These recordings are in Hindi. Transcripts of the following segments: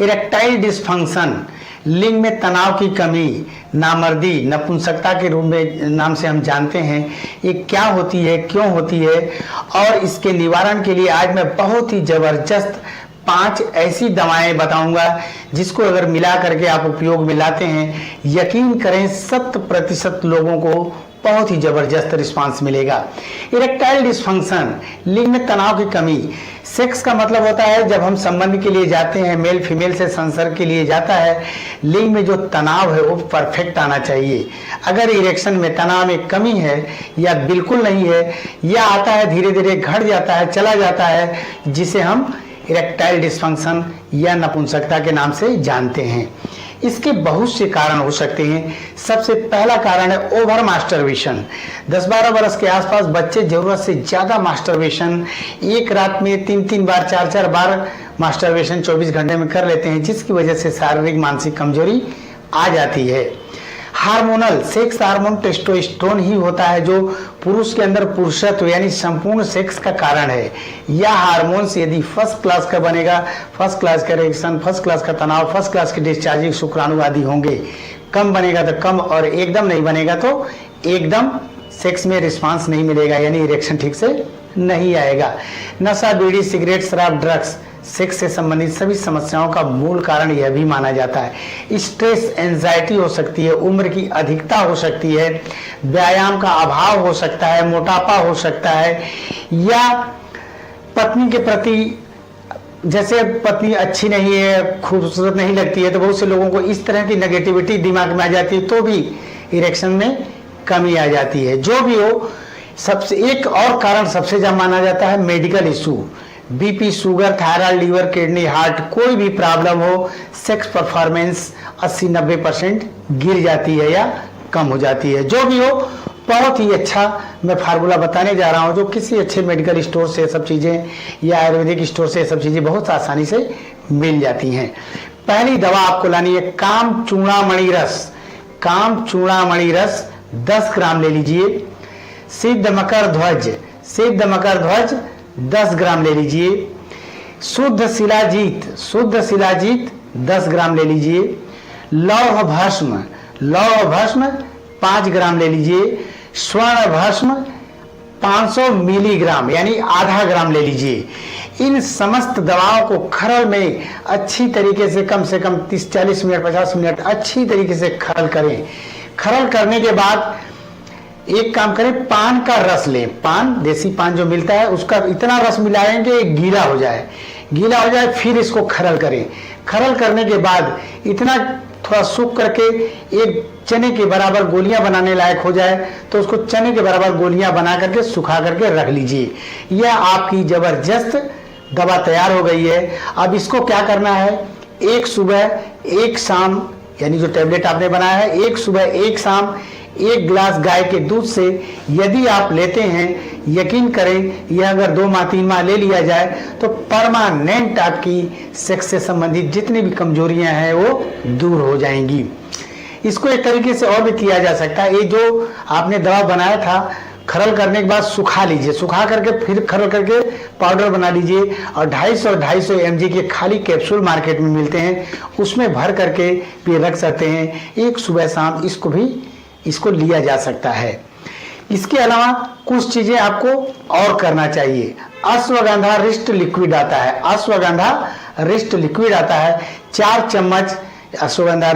इरेक्टाइल डिस्फंक्शन, लिंग में तनाव की कमी, नामर्दी, नपुंसकता के रूप में नाम से हम जानते हैं। ये क्या होती है, क्यों होती है, और इसके निवारण के लिए आज मैं बहुत ही जबरदस्त 5 ऐसी दवाएं बताऊंगा जिसको अगर मिला करके आप उपयोग में लाते हैं, यकीन करें 100% लोगों को बहुत ही जबरदस्त रिस्पांस मिलेगा। इरेक्टाइल डिस्फंक्शन, लिंग में तनाव की कमी। सेक्स का मतलब होता है जब हम संबंध के लिए जाते हैं, मेल फीमेल से संसर्ग के लिए जाता है, लिंग में जो तनाव है वो परफेक्ट आना चाहिए। अगर इरेक्शन में तनाव में कमी है या बिल्कुल नहीं है या आता है धीरे धीरे घट जाता है, चला जाता है, जिसे हम इरेक्टाइल डिस्फंक्शन या नपुंसकता के नाम से जानते हैं। इसके बहुत से कारण हो सकते हैं। सबसे पहला कारण है ओवर मास्टरबेशन। 10-12 वर्ष के आसपास बच्चे जरूरत से ज्यादा मास्टरबेशन, एक रात में 3-3 बार 4-4 बार मास्टरबेशन 24 घंटे में कर लेते हैं, जिसकी वजह से शारीरिक मानसिक कमजोरी आ जाती है। हार्मोनल, सेक्स हार्मोन टेस्टोस्टेरोन ही होता है जो पुरुष के अंदर पुरुषत्व यानी संपूर्ण सेक्स का कारण है। यह हार्मोन से यदि फर्स्ट क्लास का बनेगा, फर्स्ट क्लास का इरेक्शन, फर्स्ट क्लास का तनाव, फर्स्ट क्लास की डिस्चार्जिंग शुक्राणु आदि होंगे। कम बनेगा तो कम, और एकदम नहीं बनेगा तो एकदम सेक्स में रिस्पांस नहीं मिलेगा, यानी इरेक्शन ठीक से नहीं आएगा। नशा, बीड़ी, सिगरेट, शराब, ड्रग्स सेक्स से संबंधित सभी समस्याओं का मूल कारण यह भी माना जाता है। स्ट्रेस, एंजाइटी हो सकती है, उम्र की अधिकता हो सकती है, व्यायाम का अभाव हो सकता है, मोटापा हो सकता है, या पत्नी के प्रति, जैसे पत्नी अच्छी नहीं है, खूबसूरत नहीं लगती है, तो बहुत से लोगों को इस तरह की नेगेटिविटी दिमाग में आ जाती है, तो भी इरेक्शन में कमी आ जाती है। जो भी हो, सबसे एक और कारण सबसे ज्यादा माना जाता है medical issue. BP, sugar, thyroid, liver, kidney, heart, कोई भी प्रॉब्लम हो, सेक्स परफॉर्मेंस 80-90% गिर जाती है या कम हो जाती है। जो भी हो, बहुत ही अच्छा मैं फार्मूला बताने जा रहा हूं जो किसी अच्छे मेडिकल स्टोर से सब चीजें या आयुर्वेदिक स्टोर से सब चीजें बहुत आसानी से मिल जाती हैं। पहली दवा आपको लानी है काम चूड़ामणि रस। काम चूड़ामणि रस 10 ग्राम ले लीजिए। सिद्ध मकर ध्वज, सिद्ध मकर ध्वज 10 ग्राम ले लीजिए। शुद्ध शिलाजीत, शुद्ध शिलाजीत 10 ग्राम ले लीजिए। लौह भस्म, लौह भस्म 5 ग्राम ले लीजिए। स्वर्ण भस्म 500 मिलीग्राम यानी आधा ग्राम ले लीजिए। इन समस्त दवाओं को खरल में अच्छी तरीके से कम 30-40 मिनट 50 मिनट अच्छी तरीके से खरल करें। खरल करने के बाद एक काम करें, पान का रस लें। पान, देसी पान जो मिलता है, उसका इतना रस मिलाएंगे गीला हो जाए, गीला हो जाए, फिर इसको खरल करें। खरल करने के बाद इतना थोड़ा सूख करके एक चने के बराबर गोलियां बनाने लायक हो जाए तो उसको चने के बराबर गोलियां बना करके सुखा करके रख लीजिए। यह आपकी जबरदस्त दवा तैयार हो गई है। अब इसको क्या करना है, एक सुबह एक शाम, यानी जो टेबलेट आपने बनाया है, एक सुबह एक शाम 1 गिलास गाय के दूध से यदि आप लेते हैं, यकीन करें यह अगर 2 माह 3 माह ले लिया जाए तो परमानेंट आपकी सेक्स से संबंधित जितनी भी कमजोरियां हैं वो दूर हो जाएंगी। इसको एक तरीके से और भी किया जा सकता है। ये जो आपने दवा बनाया था, खरल करने के बाद सुखा लीजिए, सुखा करके फिर खरल करके पाउडर बना लीजिए और 250 mg के खाली कैप्सूल मार्केट में मिलते हैं, उसमें भर करके भी रख सकते हैं। एक सुबह शाम इसको लिया जा सकता है। इसके अलावा कुछ चीजें आपको और करना चाहिए। अश्वगंधा रिस्ट लिक्विड आता है, अश्वगंधा रिस्ट लिक्विड आता है। 4 चम्मच अश्वगंधा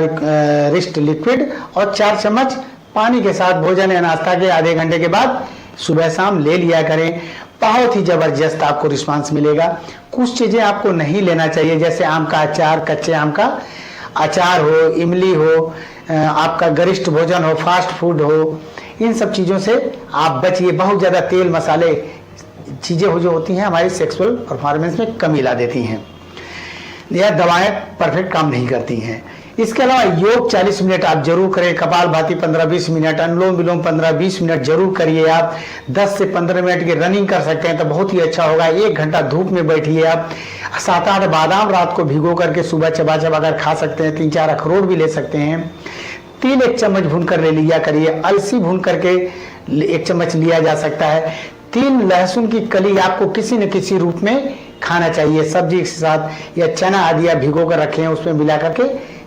रिस्ट लिक्विड और 4 चम्मच पानी के साथ भोजन या नाश्ता के आधे घंटे के बाद सुबह शाम ले लिया करें। बहुत ही जबरदस्त आपको रिस्पांस मिलेगा। कुछ चीजें आपको नहीं लेना चाहिए, जैसे आम का अचार, कच्चे आम का अचार हो, इमली हो, आपका गरिष्ठ भोजन हो, फास्ट फूड हो, इन सब चीज़ों से आप बचिए। बहुत ज़्यादा तेल मसाले चीज़ें हो जो होती हैं हमारी सेक्सुअल परफॉर्मेंस में कमी ला देती हैं। यह दवाएं परफेक्ट काम नहीं करती हैं। इसके अलावा योग 40 मिनट आप जरूर करें, कपालभाति 15-20 मिनट, अनुलोम विलोम 15-20 मिनट जरूर करिए। आप 10 से 15 मिनट की रनिंग कर सकते हैं तो बहुत ही अच्छा होगा। 1 घंटा धूप में बैठिए आप। 7-8 बादाम रात को भिगो करके सुबह चबा चबा कर खा सकते हैं। 3-4 अखरोट भी ले सकते हैं। तिल 1 चम्मच भून कर ले लिया करिए। अलसी भून करके 1 चम्मच लिया जा सकता है। 3 लहसुन की कली आपको किसी न किसी रूप में खाना चाहिए, सब्जी के साथ या चना आदि या भिगो कर रखे हैं उसमें मिला करके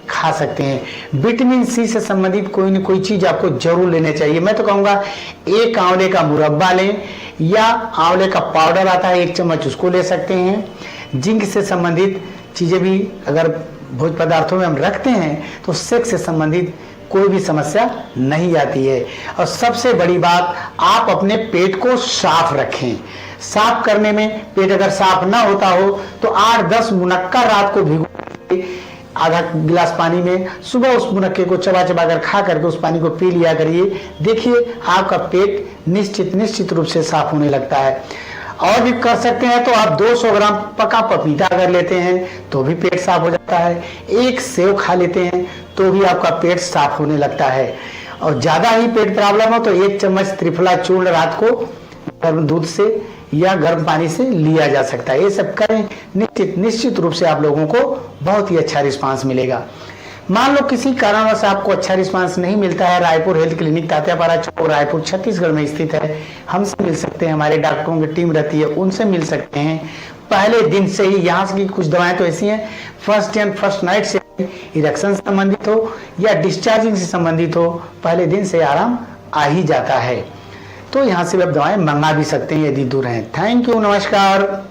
खा सकते हैं। विटामिन सी से संबंधित कोई न कोई चीज आपको जरूर लेने चाहिए। मैं तो कहूँगा एक आंवले का मुरब्बा लें या आंवले का पाउडर आता है 1 चम्मच उसको ले सकते हैं। जिंक से संबंधित चीजें भी अगर भोज्य पदार्थों में हम रखते हैं तो सेक्स से संबंधित कोई भी समस्या नहीं आती है। और सबसे बड़ी बात, आप अपने पेट को साफ रखें। साफ करने में पेट अगर साफ ना होता हो तो 8-10 मुनक्का रात को भिगो आधा गिलास पानी में, सुबह उस मुनक्के को चबा चबा कर खा करके उस पानी को पी लिया करिए। देखिए आपका पेट निश्चित रूप से साफ होने लगता है। और भी कर सकते हैं तो आप 200 ग्राम पका पपीता अगर लेते हैं तो भी पेट साफ हो जाता है। 1 सेव खा लेते हैं तो भी आपका पेट साफ होने लगता है। और ज्यादा ही पेट प्रॉब्लम हो तो 1 चम्मच त्रिफला चूर्ण रात को गर्म दूध से या गर्म पानी से लिया जा सकता है। ये सब करें, निश्चित रूप से आप लोगों को बहुत ही अच्छा रिस्पांस मिलेगा। मान लो किसी कारणवश आपको अच्छा रिस्पांस नहीं मिलता है, रायपुर हेल्थ क्लिनिक तात्यापारा चौक रायपुर छत्तीसगढ़ में स्थित है। हमसे मिल सकते हैं, हमारे डॉक्टरों की टीम रहती है, उनसे मिल सकते हैं। पहले दिन से ही यहाँ की कुछ दवाएं तो ऐसी हैं, first day and first night से इरेक्शन से संबंधित हो या डिस्चार्जिंग से संबंधित हो, पहले दिन से आराम आ ही जाता है। तो यहाँ से आप दवाएं मंगा भी सकते हैं यदि दूर हैं। थैंक यू, नमस्कार।